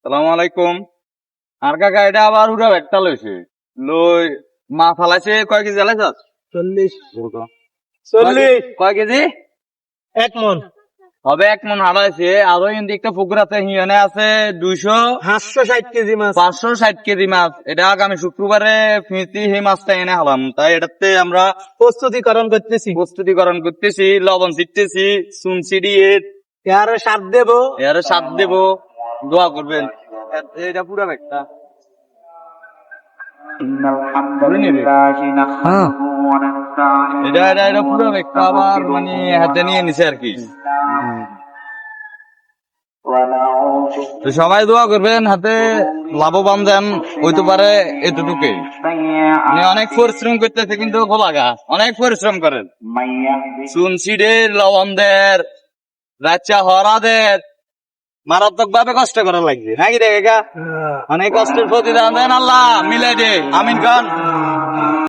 সালাম আলাইকুম। আর কাকা এটা আবার উড়া একটা লইছে লই মা ফালাইছে কয় কেজি আলাইছ 40 কয় কেজি 1 মন হবে 1 মন হারাইছে। আরো কিন্তু একটা পুকুর আছে হিয়ানে আছে 560 কেজি মাছ 560 কেজি মাছ। এটা আগামী শুক্রবারে ফিরতি সেই মাছটা এনে হলাম, তাই এটাতে আমরা প্রস্তুতিকরণ করতেছি। প্রস্তুতিকরণ করতেছি, লবণ ছিটতেছি, চুন ছিটিয়ে এর সার দেব। এর সাথ দেব, দোয়া করবেন। এটা পুরা ব্যাগটা এটা পুরো ব্যাগটা আবার মানে হাতে নিয়ে নিছে আর কি। তো সবাই দোয়া করবেন হাতে লাভবান দেন হইতে পারে এতটুকুই। মানে অনেক পরিশ্রম করতেছে কিন্তু গোলাগা অনেক পরিশ্রম করেন, চুন সিডের লবণদের রাচ্চা হরাদের মারাত্মক ভাবে কষ্ট করা লাগবে নাকি রে কাকা? অনেক কষ্টের প্রতিদান দেন আল্লাহ মিলাই দে, আমিন খান।